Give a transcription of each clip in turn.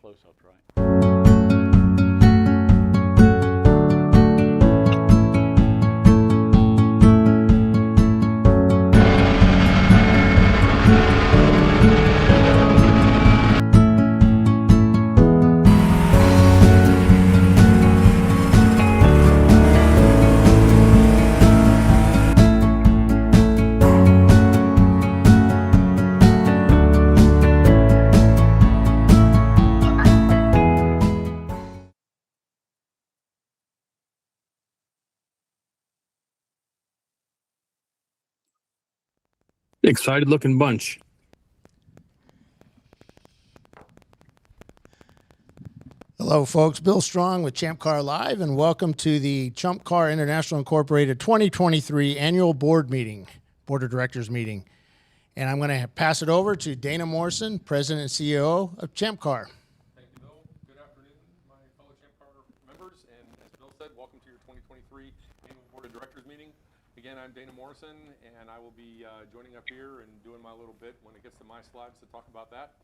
close-ups, right? Excited looking bunch. Hello, folks. Bill Strong with ChampCar.Live, and welcome to the ChumpCar International Incorporated 2023 Annual Board of Directors meeting. And I'm going to pass it over to Dana Morrison, President and CEO of ChampCar. Thank you, Bill. Good afternoon, my fellow ChampCar members. And as Bill said, welcome to your 2023 Annual Board of Directors meeting. Again, I'm Dana Morrison, and I will be joining up here and doing my little bit when it gets to my slides to talk about that.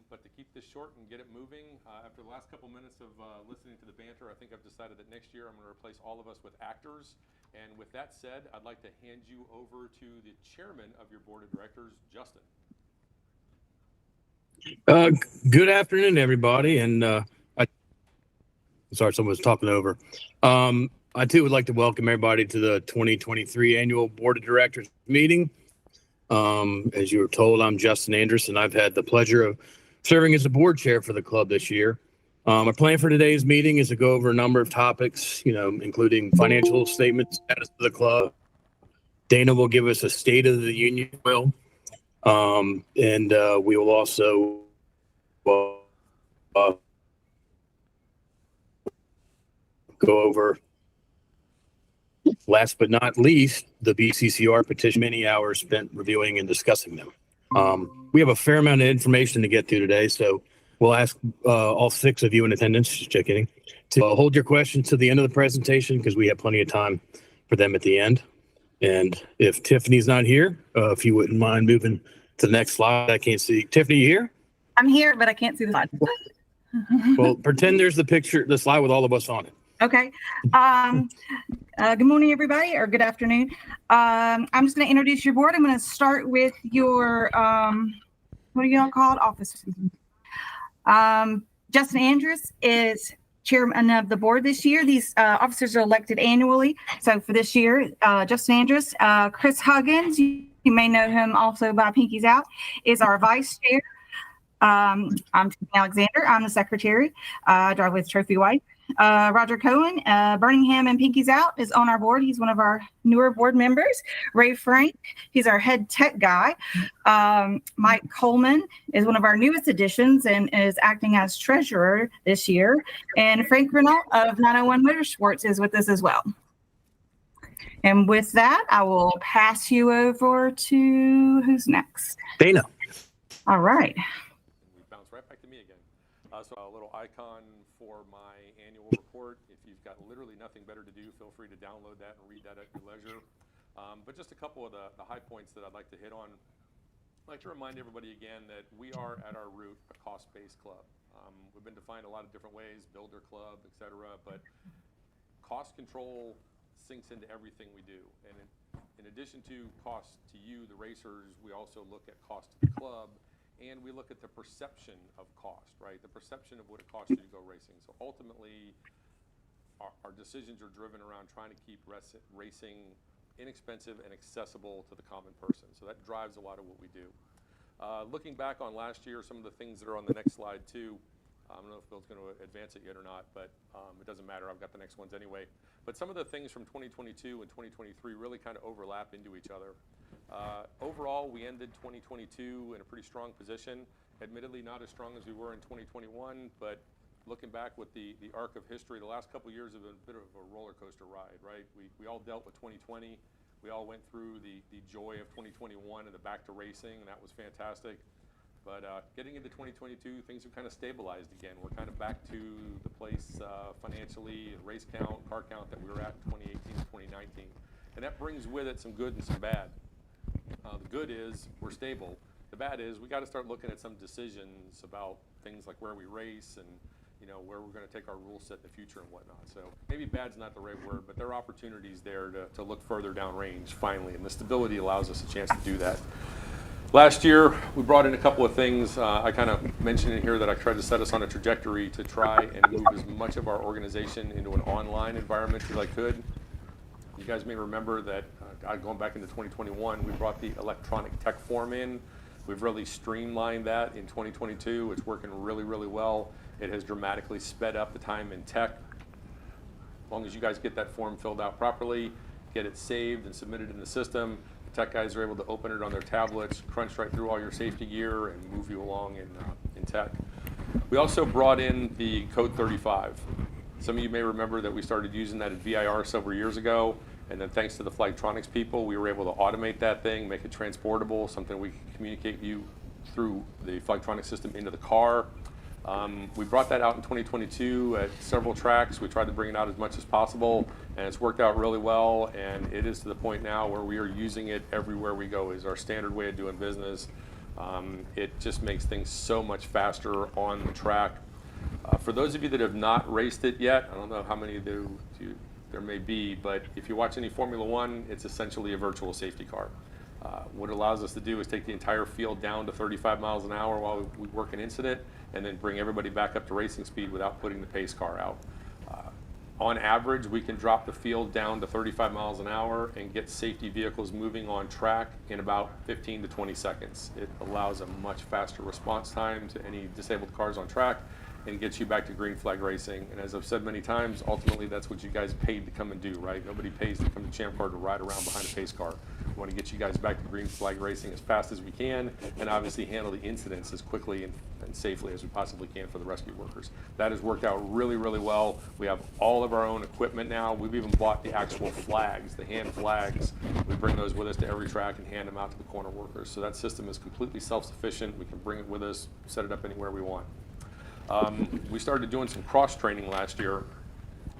But to keep this short and get it moving, after the last couple minutes of listening to the banter, I think I've decided that next year I'm going to replace all of us with actors. And with that said, I'd like to hand you over to the chairman of your board of directors, Justin. Good afternoon, everybody. And sorry, someone was talking over. I too would like to welcome everybody to the 2023 Annual Board of Directors meeting. As you were told, I'm Justin Andress, and I've had the pleasure of serving as the board chair for the club this year. Our plan for today's meeting is to go over a number of topics, including financial statements, status of the club. Dana will give us a state of the union, and we will also go over, last but not least, the BCCR petition, many hours spent reviewing and discussing them. We have a fair amount of information to get through today, so we'll ask all 6 of you in attendance, just checking, to hold your questions to the end of the presentation because we have plenty of time for them at the end. And if Tiffany's not here, if you wouldn't mind moving to the next slide. I can't see. Tiffany, you here? I'm here, but I can't see the slide. Well, pretend there's the slide with all of us on it. Okay. Good morning, everybody, or good afternoon. I'm just going to introduce your board. I'm going to start with your, what are y'all called? Office. Justin Andress is chairman of the board this year. These officers are elected annually. So for this year, Justin Andress, Chris Huggins, you may know him also by Pinkies Out, is our vice chair. I'm Tiffany Alexander. I'm the secretary. I drive with Trophy Wife. Rodger Coan, Birmingham and Pinkies Out is on our board. He's one of our newer board members. Franck, he's our head tech guy. Mike Coleman is one of our newest additions and is acting as treasurer this year. And Franck Rehnelt of 901 Motorsports is with us as well. And with that, I will pass you over to who's next? Dana. All right. We bounce right back to me again. So a little icon for my annual report. If you've got literally nothing better to do, feel free to download that and read that at your leisure. But just a couple of the high points that I'd like to hit on. I'd like to remind everybody again that we are at our root a cost-based club. We've been defined a lot of different ways, builder club, etc. But cost control sinks into everything we do. And in addition to cost to you, the racers, we also look at cost to the club. And we look at the perception of cost, right? The perception of what it costs you to go racing. So ultimately, our decisions are driven around trying to keep racing inexpensive and accessible to the common person. So that drives a lot of what we do. Looking back on last year, some of the things that are on the next slide too, I don't know if Bill's going to advance it yet or not, but it doesn't matter. I've got the next ones anyway. But some of the things from 2022 and 2023 really kind of overlap into each other. Overall, we ended 2022 in a pretty strong position. Admittedly, not as strong as we were in 2021, but looking back with the arc of history, the last couple of years have been a bit of a roller coaster ride, right? We all dealt with 2020. We all went through the joy of 2021 and the back to racing, and that was fantastic. But getting into 2022, things have kind of stabilized again. We're kind of back to the place financially, race count, car count that we were at in 2018 and 2019. And that brings with it some good and some bad. The good is we're stable. The bad is we got to start looking at some decisions about things like where we race and where we're going to take our rule set in the future and whatnot. So maybe bad's not the right word, but there are opportunities there to look further downrange finally, and the stability allows us a chance to do that. Last year, we brought in a couple of things. I kind of mentioned in here that I tried to set us on a trajectory to try and move as much of our organization into an online environment as I could. You guys may remember that going back into 2021, we brought the electronic tech form in. We've really streamlined that in 2022. It's working really, really well. It has dramatically sped up the time in tech. As long as you guys get that form filled out properly, get it saved and submitted in the system, tech guys are able to open it on their tablets, crunch right through all your safety gear, and move you along in tech. We also brought in the Code 35. Some of you may remember that we started using that at VIR several years ago, and then thanks to the Flagtronics people, we were able to automate that thing, make it transportable, something we can communicate you through the Flagtronics system into the car. We brought that out in 2022 at several tracks. We tried to bring it out as much as possible, and it's worked out really well, and it is to the point now where we are using it everywhere we go. It's our standard way of doing business. It just makes things so much faster on the track. For those of you that have not raced it yet, I don't know how many there may be, but if you watch any Formula One, it's essentially a virtual safety car. What it allows us to do is take the entire field down to 35 miles an hour while we work an incident, and then bring everybody back up to racing speed without putting the pace car out. On average, we can drop the field down to 35 miles an hour and get safety vehicles moving on track in about 15 to 20 seconds. It allows a much faster response time to any disabled cars on track and gets you back to green flag racing. And as I've said many times, ultimately that's what you guys paid to come and do, right? Nobody pays to come to ChampCar to ride around behind a pace car. We want to get you guys back to green flag racing as fast as we can, and obviously handle the incidents as quickly and safely as we possibly can for the rescue workers. That has worked out really, really well. We have all of our own equipment now. We've even bought the actual flags, the hand flags. We bring those with us to every track and hand them out to the corner workers. So that system is completely self-sufficient. We can bring it with us, set it up anywhere we want. We started doing some cross-training last year.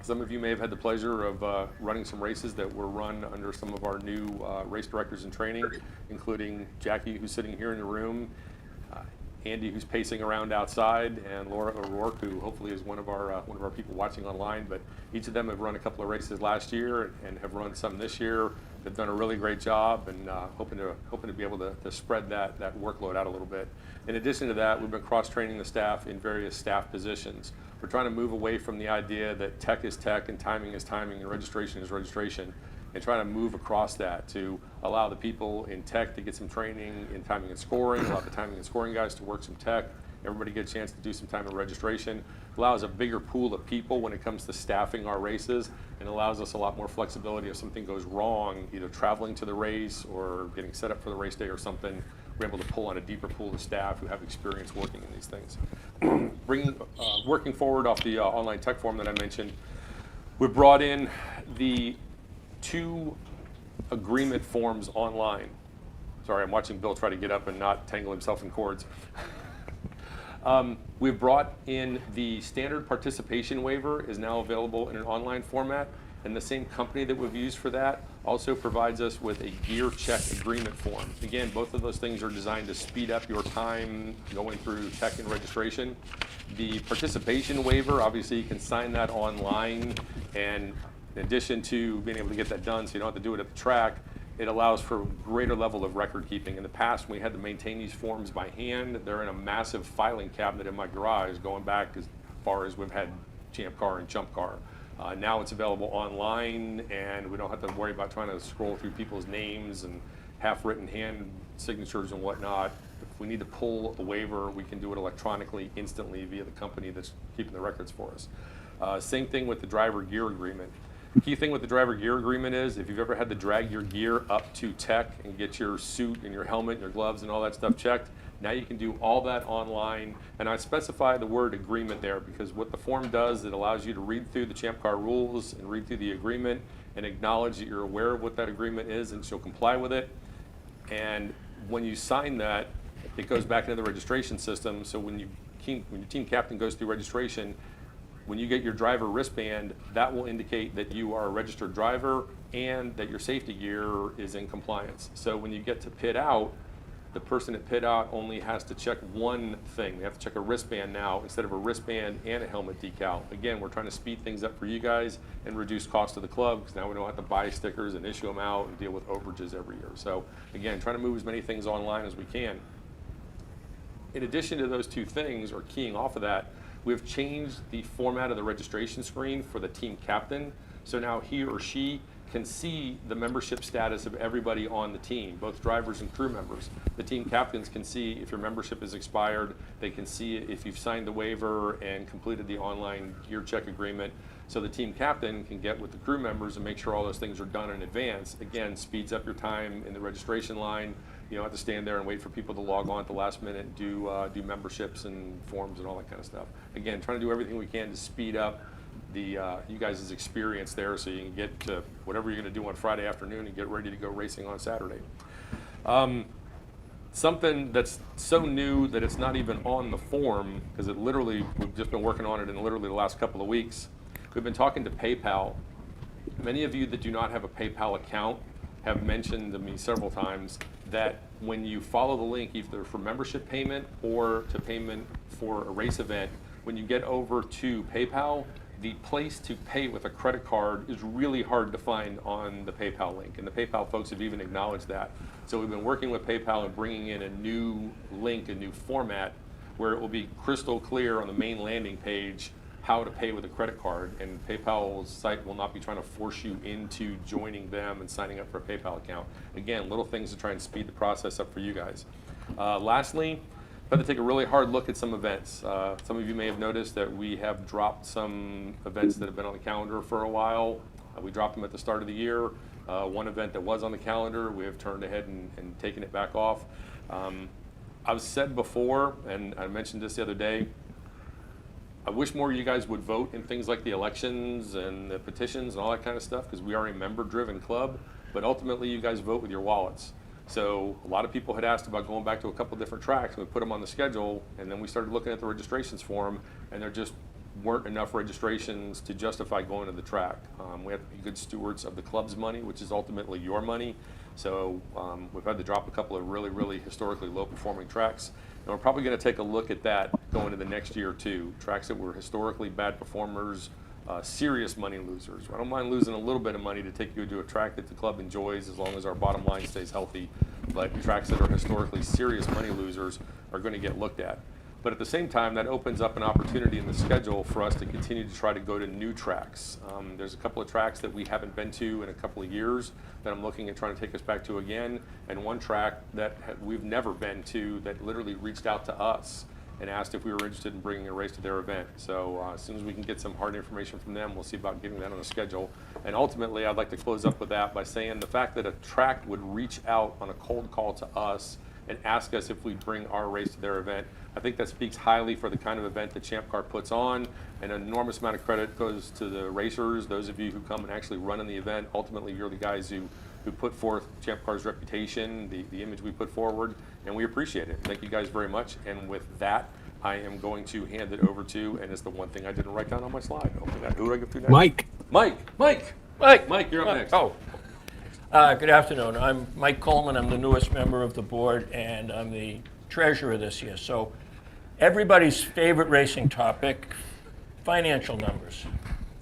Some of you may have had the pleasure of running some races that were run under some of our new race directors in training, including Jackie, who's sitting here in the room, Andy, who's pacing around outside, and Laura O'Rourke, who hopefully is one of our people watching online. But each of them have run a couple of races last year and have run some this year. They've done a really great job, and hoping to be able to spread that workload out a little bit. In addition to that, we've been cross-training the staff in various staff positions. We're trying to move away from the idea that tech is tech and timing is timing and registration is registration, and trying to move across that to allow the people in tech to get some training in timing and scoring, allow the timing and scoring guys to work some tech, everybody get a chance to do some time in registration. Allows a bigger pool of people when it comes to staffing our races, and allows us a lot more flexibility if something goes wrong, either traveling to the race or getting set up for the race day or something. We're able to pull on a deeper pool of staff who have experience working in these things. Working forward off the online tech form that I mentioned, we brought in the 2 agreement forms online. Sorry, I'm watching Bill try to get up and not tangle himself in cords. We've brought in the standard participation waiver is now available in an online format, and the same company that we've used for that also provides us with a gear check agreement form. Again, both of those things are designed to speed up your time going through tech and registration. The participation waiver, obviously you can sign that online, and in addition to being able to get that done so you don't have to do it at the track, it allows for a greater level of record keeping. In the past, we had to maintain these forms by hand. They're in a massive filing cabinet in my garage going back as far as we've had ChampCar and ChumpCar. Now it's available online, and we don't have to worry about trying to scroll through people's names and half-written hand signatures and whatnot. If we need to pull a waiver, we can do it electronically, instantly via the company that's keeping the records for us. Same thing with the driver gear agreement. The key thing with the driver gear agreement is if you've ever had to drag your gear up to tech and get your suit and your helmet and your gloves and all that stuff checked, now you can do all that online. And I specify the word agreement there because what the form does, it allows you to read through the ChampCar rules and read through the agreement and acknowledge that you're aware of what that agreement is and she'll comply with it. And when you sign that, it goes back into the registration system. So when your team captain goes through registration, when you get your driver wristband, that will indicate that you are a registered driver and that your safety gear is in compliance. So when you get to pit out, the person at pit out only has to check one thing. They have to check a wristband now instead of a wristband and a helmet decal. Again, we're trying to speed things up for you guys and reduce cost to the club, because now we don't have to buy stickers and issue them out and deal with overages every year. So again, trying to move as many things online as we can. In addition to those two things, or keying off of that, we've changed the format of the registration screen for the team captain. So now he or she can see the membership status of everybody on the team, both drivers and crew members. The team captains can see if your membership is expired. They can see if you've signed the waiver and completed the online gear check agreement. So the team captain can get with the crew members and make sure all those things are done in advance. Again, speeds up your time in the registration line. You don't have to stand there and wait for people to log on at the last minute and do memberships and forms and all that kind of stuff. Again, trying to do everything we can to speed up the you guys' experience there, so you can get to whatever you're going to do on Friday afternoon and get ready to go racing on Saturday. Something that's so new that it's not even on the form, because it literally, we've just been working on it in literally the last couple of weeks. We've been talking to PayPal. Many of you that do not have a PayPal account have mentioned to me several times that when you follow the link, either for membership payment or to payment for a race event, when you get over to PayPal, the place to pay with a credit card is really hard to find on the PayPal link, and the PayPal folks have even acknowledged that. So we've been working with PayPal and bringing in a new link, a new format, where it will be crystal clear on the main landing page how to pay with a credit card, and PayPal's site will not be trying to force you into joining them and signing up for a PayPal account. Again, little things to try and speed the process up for you guys. Lastly, I've had to take a really hard look at some events. Some of you may have noticed that we have dropped some events that have been on the calendar for a while. We dropped them at the start of the year. One event that was on the calendar, we have turned ahead and taken it back off. I've said before, and I mentioned this the other day, I wish more of you guys would vote in things like the elections and the petitions and all that kind of stuff, because we are a member-driven club, but ultimately you guys vote with your wallets. So a lot of people had asked about going back to a couple different tracks, and we put them on the schedule, and then we started looking at the registrations for them, and there just weren't enough registrations to justify going to the track. We have to be good stewards of the club's money, which is ultimately your money. So we've had to drop a couple of really, really historically low-performing tracks, and we're probably going to take a look at that going into the next year or two. Tracks that were historically bad performers, serious money losers. I don't mind losing a little bit of money to take you to a track that the club enjoys, as long as our bottom line stays healthy. But tracks that are historically serious money losers are going to get looked at. But at the same time, that opens up an opportunity in the schedule for us to continue to try to go to new tracks. There's a couple of tracks that we haven't been to in a couple of years that I'm looking at trying to take us back to again, and one track that we've never been to that literally reached out to us and asked if we were interested in bringing a race to their event. So as soon as we can get some hard information from them, we'll see about getting that on the schedule. And ultimately, I'd like to close up with that by saying the fact that a track would reach out on a cold call to us and ask us if we'd bring our race to their event, I think that speaks highly for the kind of event that ChampCar puts on. And an enormous amount of credit goes to the racers, those of you who come and actually run in the event. Ultimately, you're the guys who put forth ChampCar's reputation, the image we put forward, and we appreciate it. Thank you guys very much. And with that, I am going to hand it over to, and it's the one thing I didn't write down on my slide. Oh my God, who do I go to next? Mike, you're up next. Good afternoon. I'm Mike Coleman. I'm the newest member of the board, and I'm the treasurer this year. So everybody's favorite racing topic, financial numbers.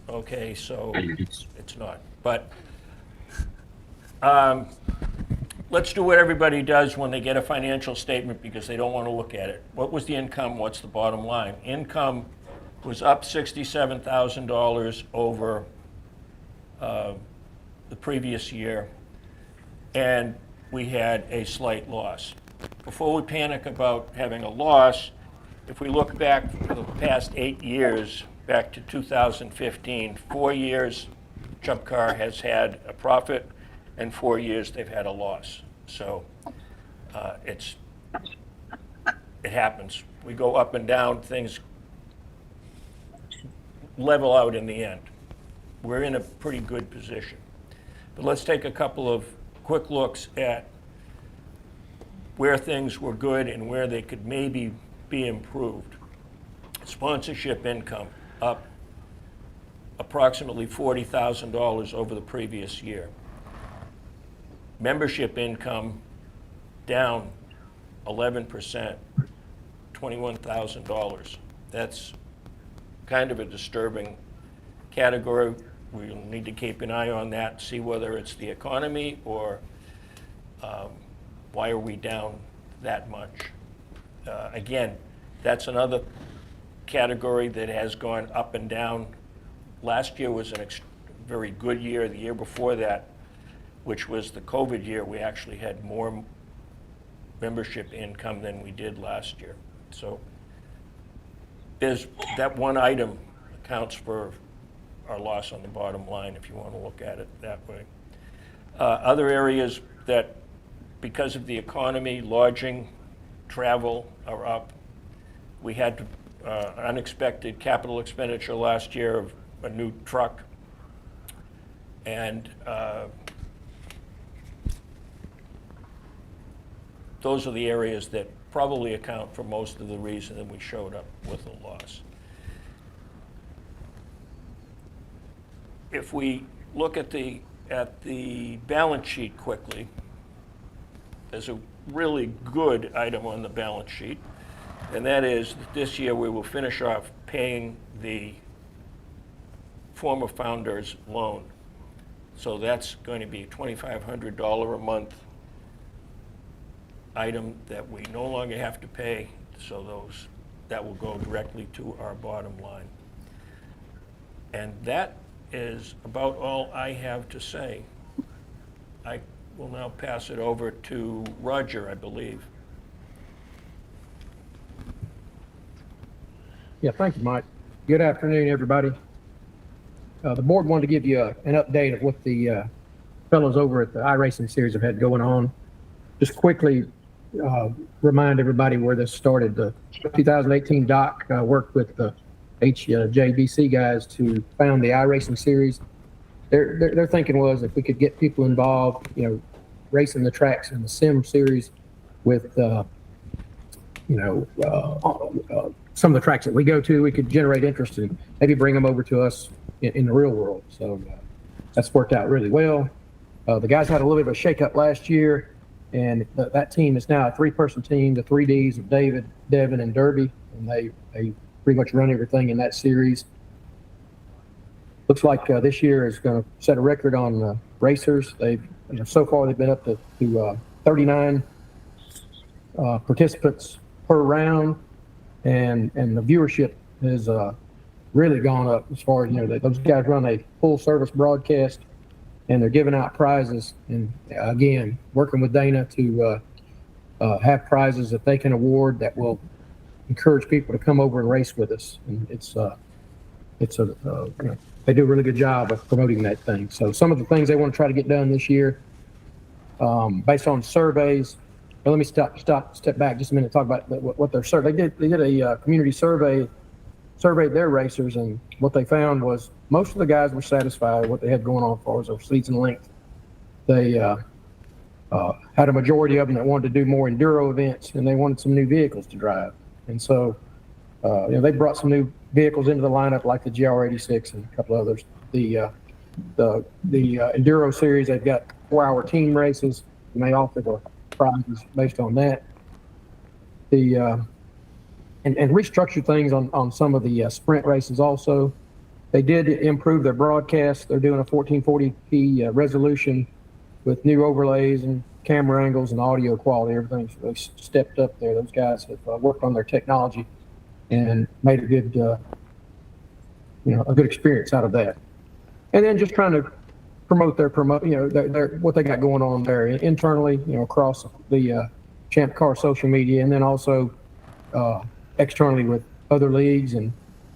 Okay, so it's not. But let's do what everybody does when they get a financial statement because they don't want to look at it. What was the income? What's the bottom line? Income was up $67,000 over the previous year, and we had a slight loss. Before we panic about having a loss, if we look back for the past 8 years, back to 2015, 4 years ChumpCar has had a profit, and 4 years they've had a loss. So it happens. We go up and down, things level out in the end. We're in a pretty good position. But let's take a couple of quick looks at where things were good and where they could maybe be improved. Sponsorship income up approximately $40,000 over the previous year. Membership income down 11%, $21,000. That's kind of a disturbing category. We'll need to keep an eye on that, see whether it's the economy or why are we down that much. Again, that's another category that has gone up and down. Last year was a very good year. The year before that, which was the COVID year, we actually had more membership income than we did last year. So there's that one item accounts for our loss on the bottom line, if you want to look at it that way. Other areas that, because of the economy, lodging, travel are up. We had an unexpected capital expenditure last year of a new truck, and those are the areas that probably account for most of the reason that we showed up with a loss. If we look at the balance sheet quickly, there's a really good item on the balance sheet, and that is that this year we will finish off paying the former founder's loan. So that's going to be a $2,500 a month item that we no longer have to pay, so that will go directly to our bottom line. And that is about all I have to say. I will now pass it over to Rodger, I believe. Yeah, thank you, Mike. Good afternoon, everybody. The board wanted to give you an update of what the fellows over at the iRacing series have had going on. Just quickly remind everybody where this started. The 2018 Doc worked with the HJBC guys to found the iRacing series. Their thinking was if we could get people involved, racing the tracks in the sim series with, some of the tracks that we go to, we could generate interest and maybe bring them over to us in the real world. So that's worked out really well. The guys had a little bit of a shakeup last year, and that team is now a 3-person team, the 3Ds of David, Devin, and Derby, and they pretty much run everything in that series. Looks like this year is going to set a record on racers. So far they've been up to 39 participants per round, and the viewership has really gone up as far as those guys run a full service broadcast, and they're giving out prizes. And again, working with Dana to have prizes that they can award that will encourage people to come over and race with us. And they do a really good job of promoting that thing. So some of the things they want to try to get done this year, based on surveys. Well, let me step back just a minute, talk about what their survey. They did a community survey, surveyed their racers, and what they found was most of the guys were satisfied with what they had going on as far as their season length. They had a majority of them that wanted to do more enduro events, and they wanted some new vehicles to drive. And so, they brought some new vehicles into the lineup, like the GR86 and a couple others. The enduro series, they've got 4-hour team races, and they offer the prizes based on that. And restructure things on some of the sprint races also. They did improve their broadcast. They're doing a 1440p resolution with new overlays and camera angles and audio quality. Everything's really stepped up there. Those guys have worked on their technology and made a good, a good experience out of that. And then just trying to promote their what they got going on there internally, across the ChampCar social media, and then also externally with other leagues and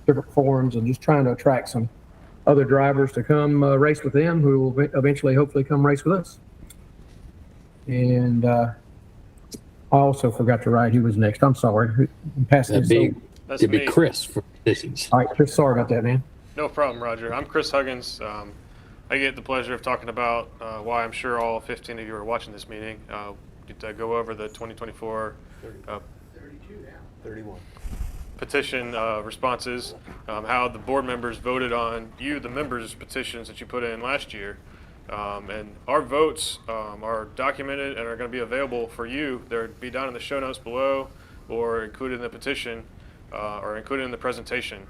different forums, and just trying to attract some other drivers to come race with them, who will eventually hopefully come race with us. And I also forgot to write who was next. I'm sorry. That'd be Chris for positions. All right, Chris, sorry about that, man. No problem, Rodger. I'm Chris Huggins. I get the pleasure of talking about why I'm sure all 15 of you are watching this meeting. To go over the 2024 31 petition responses, how the board members voted on you, the members' petitions that you put in last year, And our votes are documented and are going to be available for you. They'll be down in the show notes below or included in the petition or included in the presentation.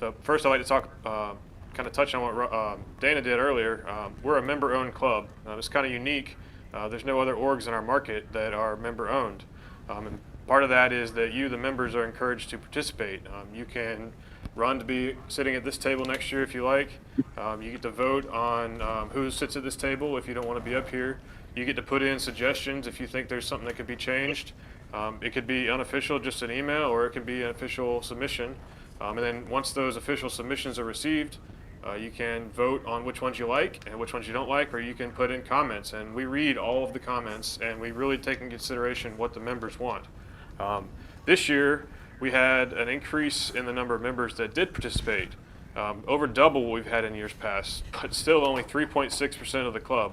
So first I'd like to talk, kind of touch on what Dana did earlier. We're a member-owned club. It's kind of unique. There's no other orgs in our market that are member-owned. And part of that is that you, the members, are encouraged to participate. You can run to be sitting at this table next year if you like. You get to vote on who sits at this table if you don't want to be up here. You get to put in suggestions if you think there's something that could be changed. It could be unofficial, just an email, or it could be an official submission. And then once those official submissions are received, you can vote on which ones you like and which ones you don't like, or you can put in comments. And we read all of the comments, and we really take in consideration what the members want. This year, we had an increase in the number of members that did participate, over double what we've had in years past, but still only 3.6% of the club.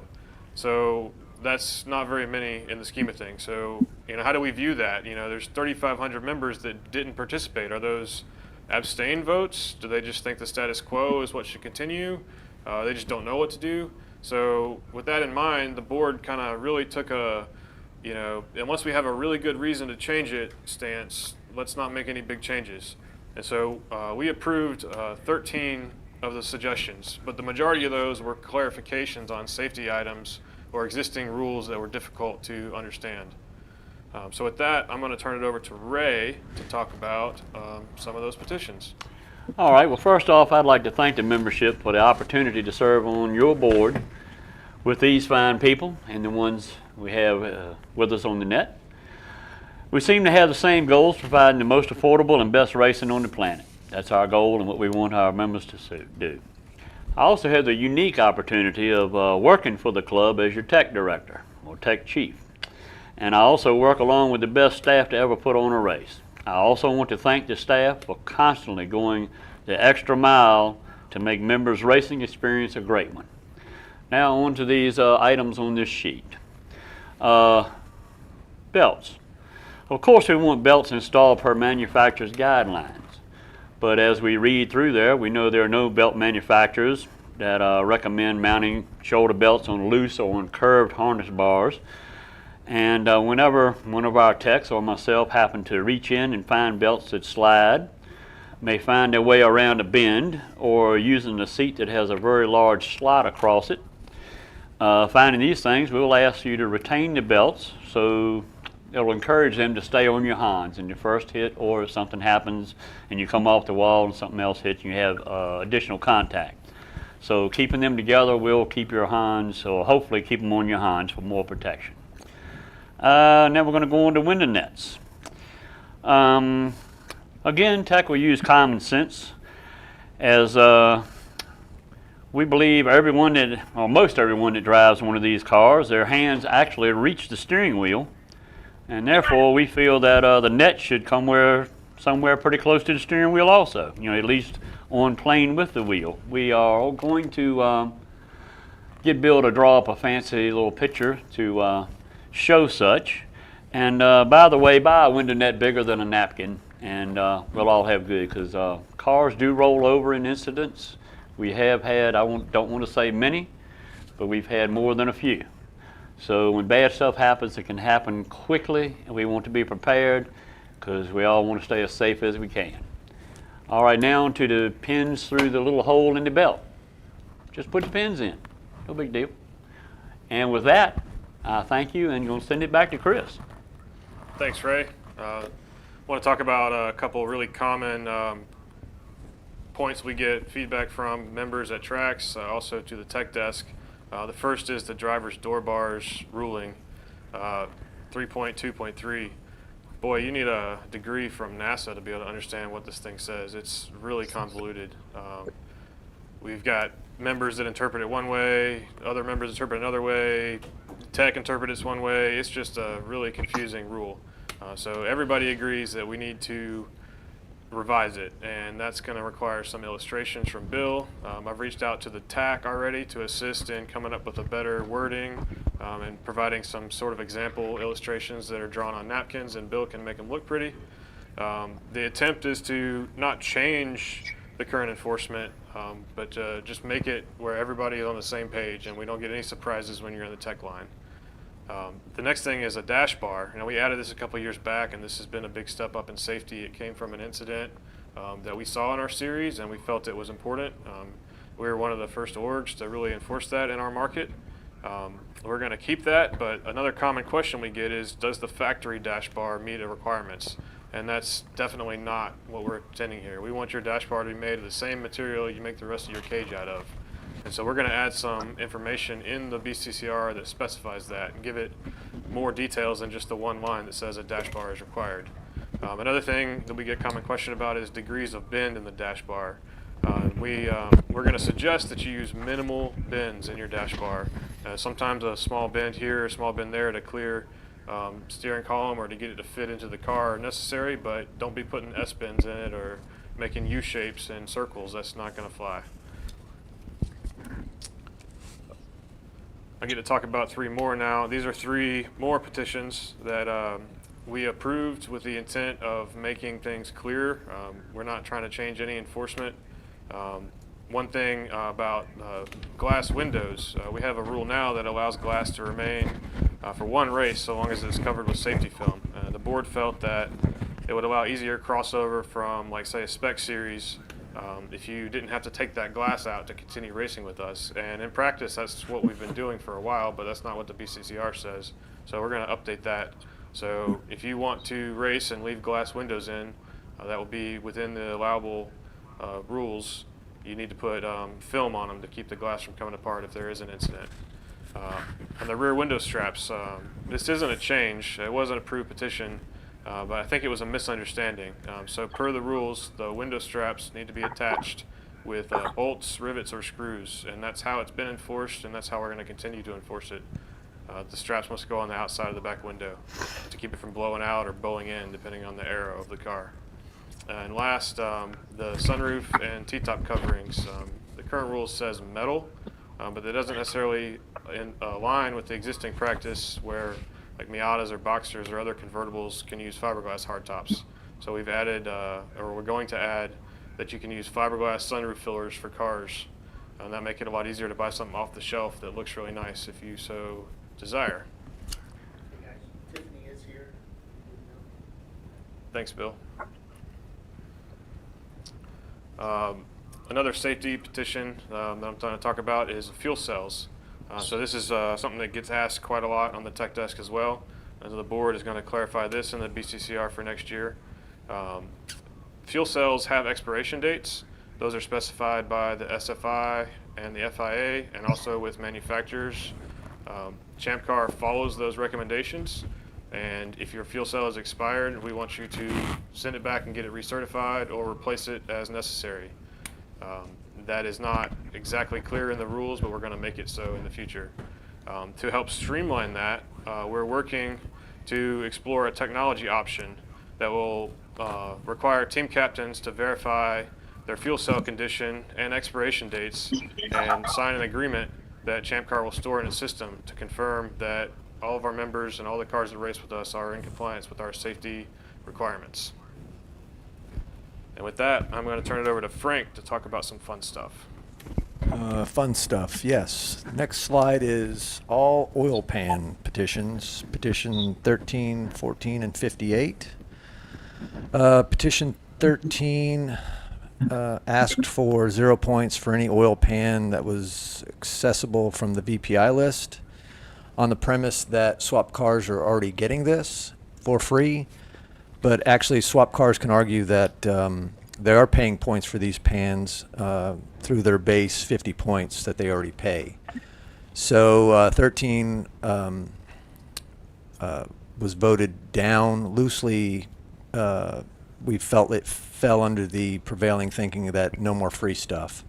So that's not very many in the scheme of things. So, how do we view that? There's 3,500 members that didn't participate. Are those abstain votes? Do they just think the status quo is what should continue? They just don't know what to do. So with that in mind, the board kind of really took a, unless we have a really good reason to change it stance, let's not make any big changes. And so we approved 13 of the suggestions, but the majority of those were clarifications on safety items or existing rules that were difficult to understand. So with that, I'm going to turn it over to Ray to talk about some of those petitions. All right. Well, first off, I'd like to thank the membership for the opportunity to serve on your board with these fine people and the ones we have with us on the net. We seem to have the same goals, providing the most affordable and best racing on the planet. That's our goal and what we want our members to do. I also have the unique opportunity of working for the club as your tech director or tech chief. And I also work along with the best staff to ever put on a race. I also want to thank the staff for constantly going the extra mile to make members' racing experience a great one. Now on to these items on this sheet. Belts. Of course we want belts installed per manufacturer's guidelines. But as we read through there, we know there are no belt manufacturers that recommend mounting shoulder belts on loose or on curved harness bars. And whenever one of our techs or myself happen to reach in and find belts that slide, may find their way around a bend, or using a seat that has a very large slot across it, finding these things, we'll ask you to retain the belts so it'll encourage them to stay on your Huggins in your first hit, or if something happens and you come off the wall and something else hits, you have additional contact. So keeping them together will keep your Huggins, or hopefully keep them on your Huggins for more protection. Now we're going to go on to window nets. Again, tech will use common sense, as we believe everyone that, or most everyone that drives one of these cars, their hands actually reach the steering wheel, and therefore we feel that the net should come somewhere pretty close to the steering wheel also, at least on plane with the wheel. We are going to get Bill to draw up a fancy little picture to show such. And by the way, buy a window net bigger than a napkin, and we'll all have good, because cars do roll over in incidents. We have had, don't want to say many, but we've had more than a few. So when bad stuff happens, it can happen quickly, and we want to be prepared because we all want to stay as safe as we can. All right, now to the pins through the little hole in the belt. Just put the pins in, no big deal. And with that, I thank you, and I'm going to send it back to Chris. Thanks, Ray. I want to talk about a couple really common points we get feedback from members at tracks, also to the tech desk. The first is the driver's door bars ruling, 3.2.3. Boy, you need a degree from NASA to be able to understand what this thing says. It's really convoluted. We've got members that interpret it one way, other members interpret it another way, tech interpret it one way. It's just a really confusing rule. So everybody agrees that we need to revise it, and that's going to require some illustrations from Bill. I've reached out to the TAC already to assist in coming up with a better wording and providing some sort of example illustrations that are drawn on napkins, and Bill can make them look pretty. The attempt is to not change the current enforcement but just make it where everybody is on the same page and we don't get any surprises when you're in the tech line. The next thing is a dash bar. We added this a couple years back, and this has been a big step up in safety. It came from an incident that we saw in our series, and we felt it was important. We were one of the first orgs to really enforce that in our market. We're going to keep that, but another common question we get is, does the factory dash bar meet the requirements? And that's definitely not what we're intending here. We want your dash bar to be made of the same material you make the rest of your cage out of. And so we're going to add some information in the BCCR that specifies that and give it more details than just the one line that says a dash bar is required. Another thing that we get common question about is degrees of bend in the dash bar. We're going to suggest that you use minimal bends in your dash bar. Sometimes a small bend here, a small bend there to clear steering column or to get it to fit into the car are necessary, but don't be putting S-bends in it or making U-shapes and circles. That's not going to fly. I get to talk about three more now. These are three more petitions that we approved with the intent of making things clear. We're not trying to change any enforcement. One thing about glass windows, we have a rule now that allows glass to remain for one race so long as it's covered with safety film. The board felt that it would allow easier crossover from, like, say, a spec series if you didn't have to take that glass out to continue racing with us. And in practice, that's what we've been doing for a while, but that's not what the BCCR says. So we're going to update that. So if you want to race and leave glass windows in, that will be within the allowable rules. You need to put film on them to keep the glass from coming apart if there is an incident. On the rear window straps, this isn't a change. It was an approved petition, but I think it was a misunderstanding. So per the rules, the window straps need to be attached with bolts, rivets, or screws, and that's how it's been enforced, and that's how we're going to continue to enforce it. The straps must go on the outside of the back window to keep it from blowing out or bowing in, depending on the aero of the car. And last, the sunroof and T-top coverings. The current rule says metal, but that doesn't necessarily align with the existing practice where, like, Miatas or Boxsters or other convertibles can use fiberglass hardtops. So we've added, or we're going to add, that you can use fiberglass sunroof fillers for cars. And that make it a lot easier to buy something off the shelf that looks really nice if you so desire. Hey guys, Tiffany is here. Thanks, Bill. Another safety petition that I'm going to talk about is fuel cells. So this is something that gets asked quite a lot on the tech desk as well. And so the board is going to clarify this in the BCCR for next year. Fuel cells have expiration dates. Those are specified by the SFI and the FIA, and also with manufacturers. ChampCar follows those recommendations, and if your fuel cell is expired, we want you to send it back and get it recertified or replace it as necessary. That is not exactly clear in the rules, but we're going to make it so in the future. To help streamline that, we're working to explore a technology option that will require team captains to verify their fuel cell condition and expiration dates and sign an agreement that ChampCar will store in a system to confirm that all of our members and all the cars that race with us are in compliance with our safety requirements. And with that, I'm going to turn it over to Franck to talk about some fun stuff. Fun stuff, yes. Next slide is all oil pan petitions. Petition 13, 14, and 58. Petition 13 asked for 0 points for any oil pan that was accessible from the VPI list, on the premise that swap cars are already getting this for free. But actually, swap cars can argue that they are paying points for these pans through their base 50 points that they already pay. So 13 was voted down loosely. We felt it fell under the prevailing thinking that no more free stuff.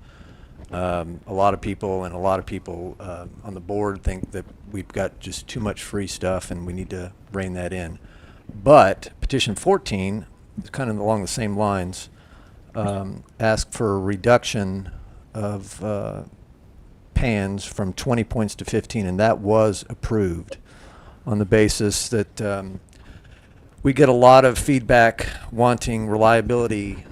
A lot of people on the board think that we've got just too much free stuff and we need to rein that in. But petition 14 is kind of along the same lines. Asked for a reduction of pans from 20 points to 15, and that was approved on the basis that we get a lot of feedback wanting reliability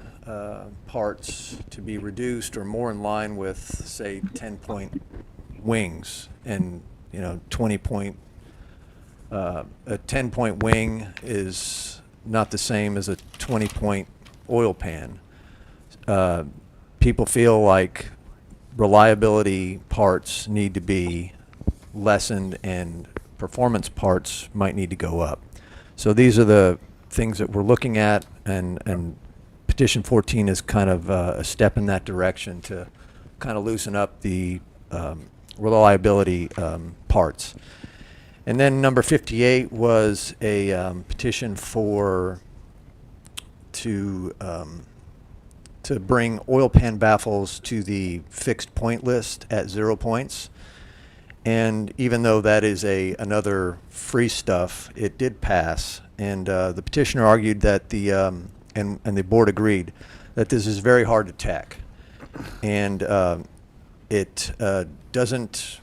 parts to be reduced or more in line with, say, 10-point wings. And, 20-point, a 10-point wing is not the same as a 20-point oil pan. People feel like reliability parts need to be lessened and performance parts might need to go up. So these are the things that we're looking at, and Petition 14 is kind of a step in that direction to kind of loosen up the reliability parts. And then number 58 was a petition to bring oil pan baffles to the fixed point list at 0 points. And even though that is another free stuff, it did pass. And the petitioner argued that and the board agreed that this is very hard to tech. And it doesn't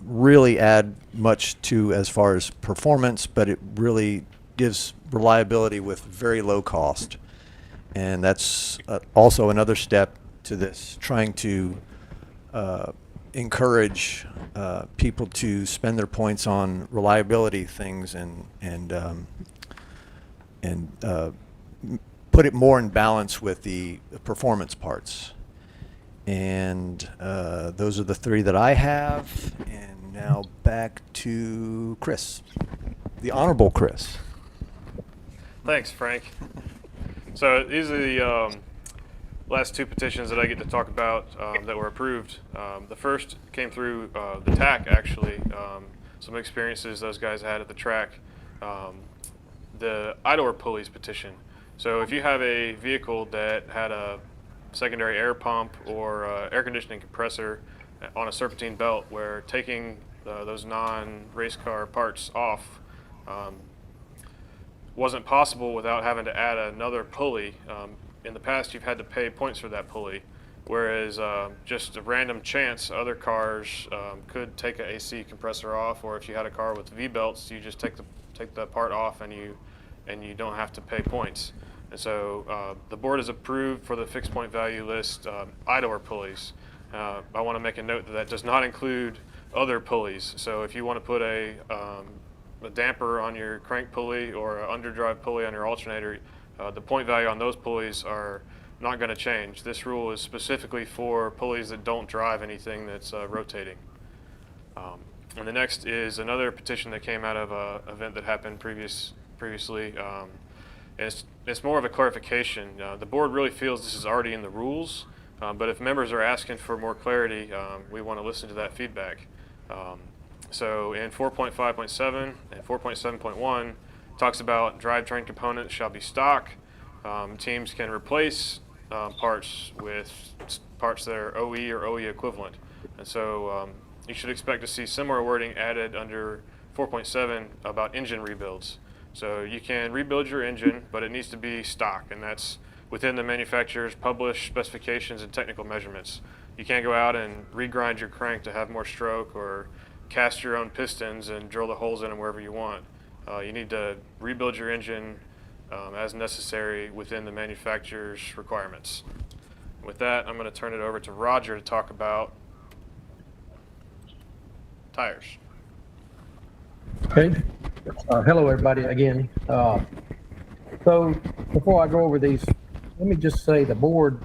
really add much to as far as performance, but it really gives reliability with very low cost. And that's also another step to this, trying to encourage people to spend their points on reliability things and put it more in balance with the performance parts. And those are the three that I have. And now back to Chris, the Honorable Chris. Thanks, Frank. So these are the last two petitions that I get to talk about that were approved. The first came through the TAC, actually. Some experiences those guys had at the track. The idler pulleys petition. So if you have a vehicle that had a secondary air pump or air conditioning compressor on a serpentine belt, where taking those non-race car parts off wasn't possible without having to add another pulley. In the past, you've had to pay points for that pulley, whereas just a random chance, other cars could take an AC compressor off, or if you had a car with V-belts, you just take the part off and you don't have to pay points. And so the board has approved for the fixed point value list idler pulleys. I want to make a note that does not include other pulleys. So if you want to put a damper on your crank pulley or an underdrive pulley on your alternator, the point value on those pulleys are not going to change. This rule is specifically for pulleys that don't drive anything that's rotating. And the next is another petition that came out of an event that happened previously. It's more of a clarification. The board really feels this is already in the rules, but if members are asking for more clarity, we want to listen to that feedback. So in 4.5.7 and 4.7.1 talks about drivetrain components shall be stock. Teams can replace parts with parts that are OE or OE equivalent. And so you should expect to see similar wording added under 4.7 about engine rebuilds. So you can rebuild your engine, but it needs to be stock, and that's within the manufacturer's published specifications and technical measurements. You can't go out and regrind your crank to have more stroke or cast your own pistons and drill the holes in them wherever you want. You need to rebuild your engine as necessary within the manufacturer's requirements. With that, I'm going to turn it over to Rodger to talk about tires. Okay. Hello, everybody, again. So before I go over these, let me just say the board,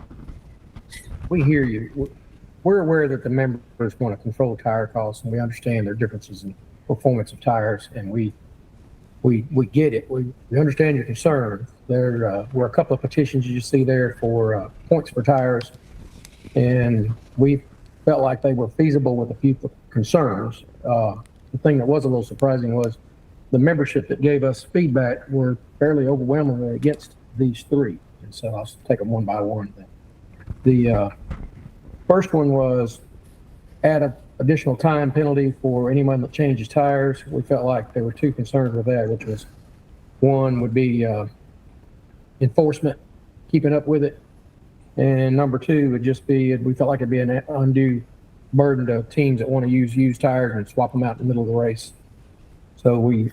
we hear you. We're aware that the members want to control tire costs, and we understand their differences in performance of tires, and we get it. We understand your concern. There were a couple of petitions you see there for points for tires, and we felt like they were feasible with a few concerns. The thing that was a little surprising was the membership that gave us feedback were fairly overwhelmingly against these three. And so I'll take them one by one. The first one was add an additional time penalty for anyone that changes tires. We felt like there were two concerns with that, which was one would be enforcement, keeping up with it. And number two would just be, we felt like it'd be an undue burden to teams that want to use used tires and swap them out in the middle of the race. So we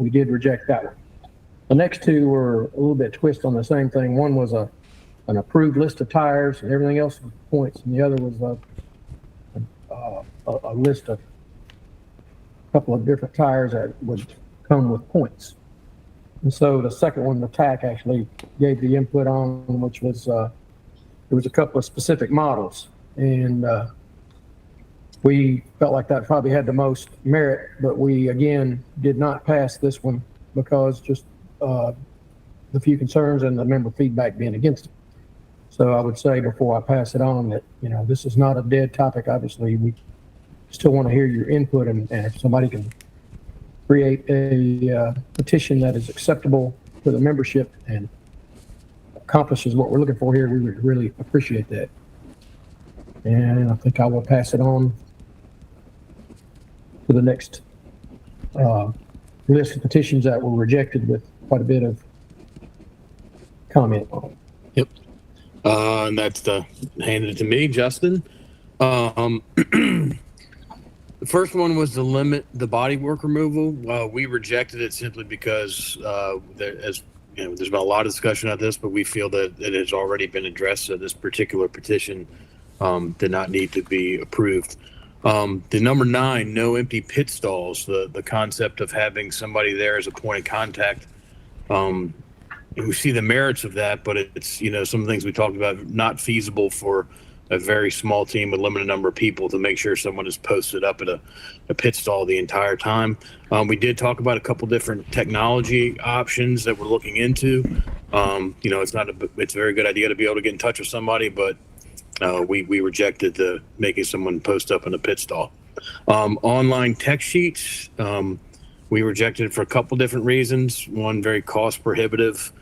did reject that one. The next two were a little bit twist on the same thing. One was a an approved list of tires, and everything else was points, and the other was a list of a couple of different tires that would come with points. And so the second one, the TAC, actually gave the input on, which was there was a couple of specific models, and we felt like that probably had the most merit, but we again did not pass this one because just the few concerns and the member feedback being against it. So I would say before I pass it on that, you know, this is not a dead topic. Obviously, we still want to hear your input, and if somebody can create a petition that is acceptable to the membership and accomplishes what we're looking for here, we would really appreciate that. And I think I will pass it on to the next list of petitions that were rejected with quite a bit of comment on it. Yep. And that's handed it to me, Justin. The first one was to limit the bodywork removal. We rejected it simply because, there's been a lot of discussion on this, but we feel that it has already been addressed. So this particular petition did not need to be approved. The number 9, no empty pit stalls. The concept of having somebody there as a point of contact. We see the merits of that, but it's, some things we talked about, not feasible for a very small team with limited number of people to make sure someone is posted up at a pit stall the entire time. We did talk about a couple different technology options that we're looking into. It's a very good idea to be able to get in touch with somebody, but we rejected the making someone post up in a pit stall. Online tech sheets, we rejected it for a couple different reasons. One, very cost prohibitive.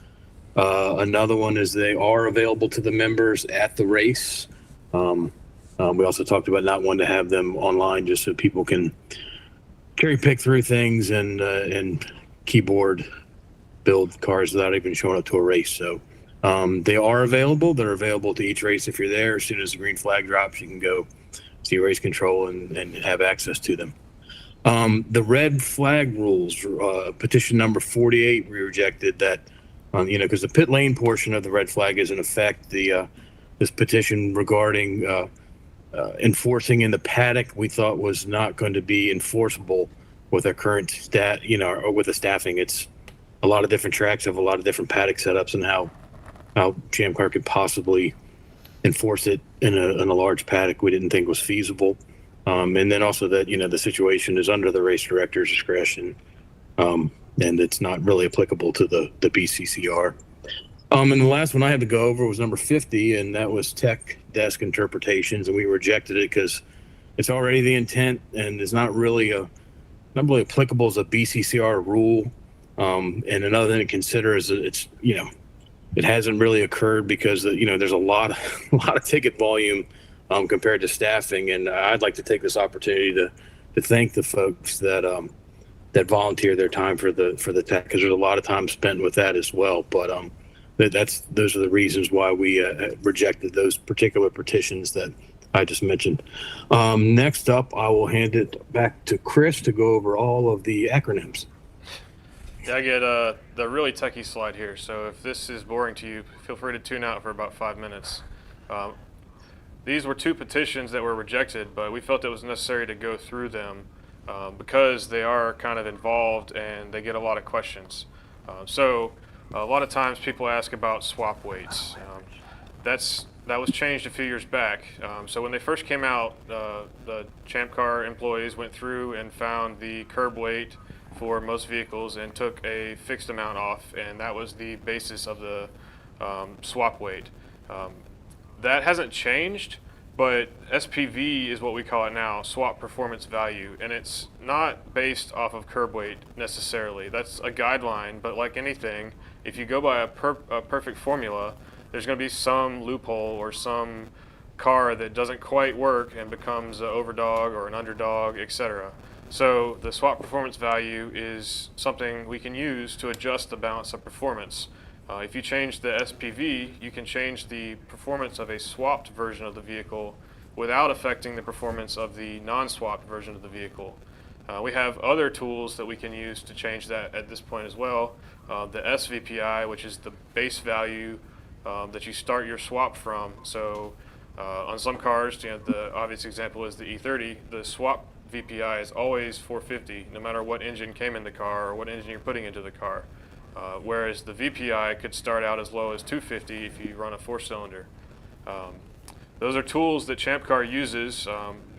Another one is they are available to the members at the race. We also talked about not wanting to have them online just so people can cherry pick through things and keyboard build cars without even showing up to a race. So they are available. They're available to each race if you're there. As soon as the green flag drops, you can go see race control and have access to them. The red flag rules, petition number 48, we rejected that, because the pit lane portion of the red flag is in effect. This petition regarding enforcing in the paddock, we thought was not going to be enforceable with our current or with the staffing. It's a lot of different tracks have a lot of different paddock setups, and how ChampCar could possibly enforce it in a large paddock we didn't think was feasible. And then also that, the situation is under the race director's discretion, and it's not really applicable to the BCCR. And the last one I had to go over was number 50, and that was tech desk interpretations, and we rejected it because it's already the intent and is not really applicable as a BCCR rule. And another thing to consider is that it's, it hasn't really occurred because there's a lot of ticket volume compared to staffing, and I'd like to take this opportunity to thank the folks that volunteer their time for the tech, because there's a lot of time spent with that as well. But those are the reasons why we rejected those particular petitions that I just mentioned. Next up, I will hand it back to Chris to go over all of the acronyms. Yeah, I get the really techie slide here, so if this is boring to you, feel free to tune out for about 5 minutes. These were 2 petitions that were rejected, but we felt it was necessary to go through them because they are kind of involved and they get a lot of questions. So a lot of times people ask about swap weights. That was changed a few years back. So when they first came out, the ChampCar employees went through and found the curb weight for most vehicles and took a fixed amount off, and that was the basis of the swap weight. That hasn't changed, but SPV is what we call it now, swap performance value, and it's not based off of curb weight necessarily. That's a guideline, but like anything, if you go by a perfect formula, there's going to be some loophole or some car that doesn't quite work and becomes an overdog or an underdog, etc. So the swap performance value is something we can use to adjust the balance of performance. If you change the SPV, you can change the performance of a swapped version of the vehicle without affecting the performance of the non-swapped version of the vehicle. We have other tools that we can use to change that at this point as well. The SVPI, which is the base value that you start your swap from. So on some cars, the obvious example is the E30. The swap VPI is always 450, no matter what engine came in the car or what engine you're putting into the car. Whereas the VPI could start out as low as 250 if you run a 4-cylinder. Those are tools that ChampCar uses.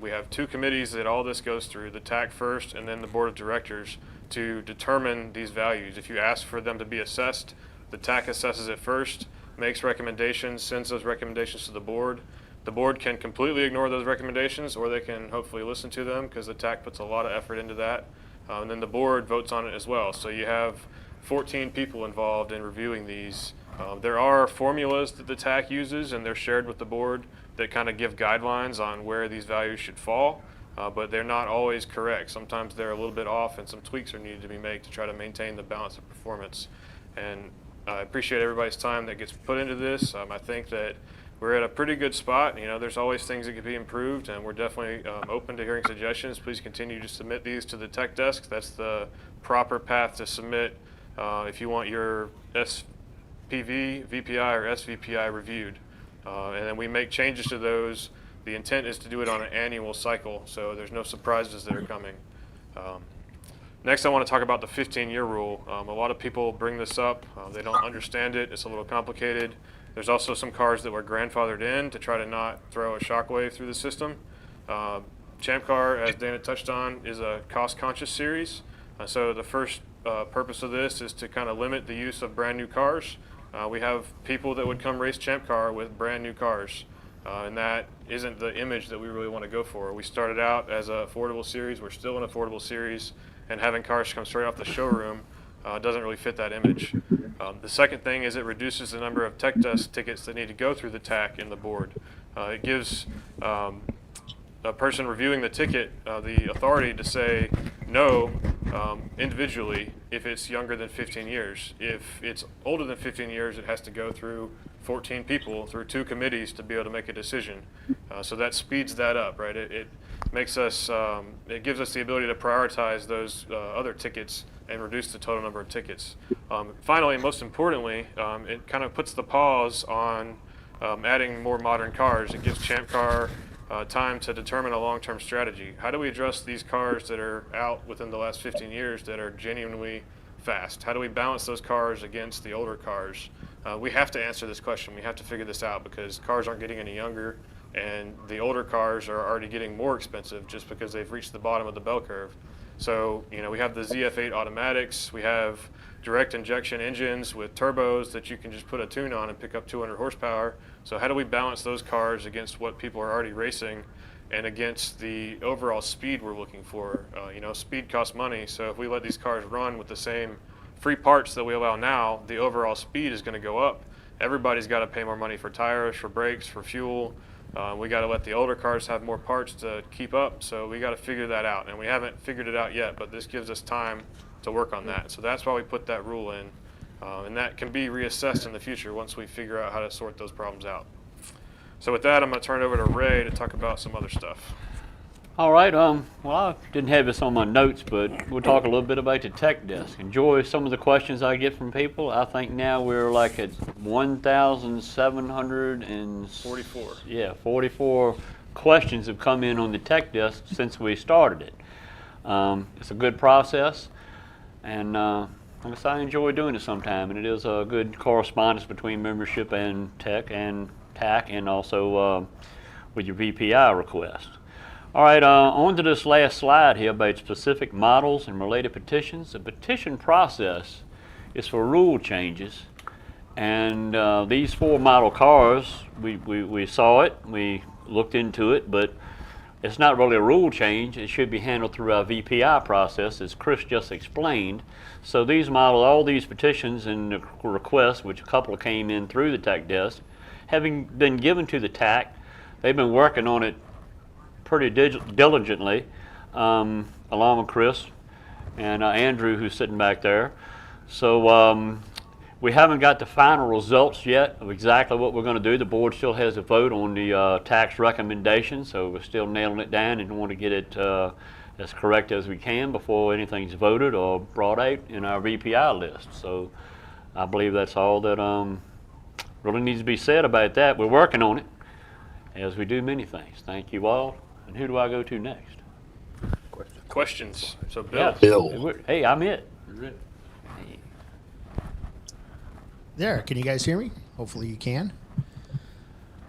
We have 2 committees that all this goes through, the TAC first and then the board of directors, to determine these values. If you ask for them to be assessed, the TAC assesses it first, makes recommendations, sends those recommendations to the board. The board can completely ignore those recommendations, or they can hopefully listen to them, because the TAC puts a lot of effort into that. And then the board votes on it as well. So you have 14 people involved in reviewing these. There are formulas that the TAC uses, and they're shared with the board, that kind of give guidelines on where these values should fall, but they're not always correct. Sometimes they're a little bit off, and some tweaks are needed to be made to try to maintain the balance of performance. And I appreciate everybody's time that gets put into this. I think that we're at a pretty good spot. There's always things that could be improved, and we're definitely open to hearing suggestions. Please continue to submit these to the tech desk. That's the proper path to submit if you want your SPV, VPI, or SVPI reviewed. And then we make changes to those. The intent is to do it on an annual cycle, so there's no surprises that are coming. Next, I want to talk about the 15-year rule. A lot of people bring this up. They don't understand it. It's a little complicated. There's also some cars that were grandfathered in to try to not throw a shockwave through the system. ChampCar, as Dana touched on, is a cost-conscious series. So the first purpose of this is to kind of limit the use of brand new cars. We have people that would come race ChampCar with brand new cars, and that isn't the image that we really want to go for. We started out as an affordable series. We're still an affordable series, and having cars come straight off the showroom doesn't really fit that image. The second thing is it reduces the number of tech desk tickets that need to go through the TAC and the board. It gives a person reviewing the ticket the authority to say no individually if it's younger than 15 years. If it's older than 15 years, it has to go through 14 people, through 2 committees to be able to make a decision. So that speeds that up, right? It makes us, it gives us the ability to prioritize those other tickets and reduce the total number of tickets. Finally, most importantly, it kind of puts the pause on adding more modern cars. It gives ChampCar time to determine a long-term strategy. How do we address these cars that are out within the last 15 years that are genuinely fast? How do we balance those cars against the older cars? We have to answer this question. We have to figure this out, because cars aren't getting any younger, and the older cars are already getting more expensive just because they've reached the bottom of the bell curve. So, we have the ZF8 automatics, we have direct injection engines with turbos that you can just put a tune on and pick up 200 horsepower. So how do we balance those cars against what people are already racing and against the overall speed we're looking for? Speed costs money, so if we let these cars run with the same free parts that we allow now, the overall speed is going to go up. Everybody's got to pay more money for tires, for brakes, for fuel. We got to let the older cars have more parts to keep up, so we got to figure that out. And we haven't figured it out yet, but this gives us time to work on that. So that's why we put that rule in. And that can be reassessed in the future once we figure out how to sort those problems out. So with that, I'm going to turn it over to Ray to talk about some other stuff. All right. Well, I didn't have this on my notes, but we'll talk a little bit about the tech desk. Enjoy some of the questions I get from people. I think now we're like at 1,744. Yeah, 44 questions have come in on the tech desk since we started it. It's a good process, and I guess I enjoy doing it sometime, and it is a good correspondence between membership and tech and TAC, and also with your VPI request. All right, on to this last slide here about specific models and related petitions. The petition process is for rule changes, and these 4 model cars, we saw it, we looked into it, but it's not really a rule change. It should be handled through our VPI process, as Chris just explained. So these models, all these petitions and requests, which a couple came in through the TAC desk, having been given to the TAC, they've been working on it pretty diligently, along with Chris and Andrew, who's sitting back there. So we haven't got the final results yet of exactly what we're going to do. The board still has a vote on the tax recommendation, so we're still nailing it down and want to get it as correct as we can before anything's voted or brought out in our VPI list. So I believe that's all that really needs to be said about that. We're working on it, as we do many things. Thank you all. And who do I go to next? Questions. So Bill. Yes. Bill. Hey, I'm it. There, can you guys hear me? Hopefully you can.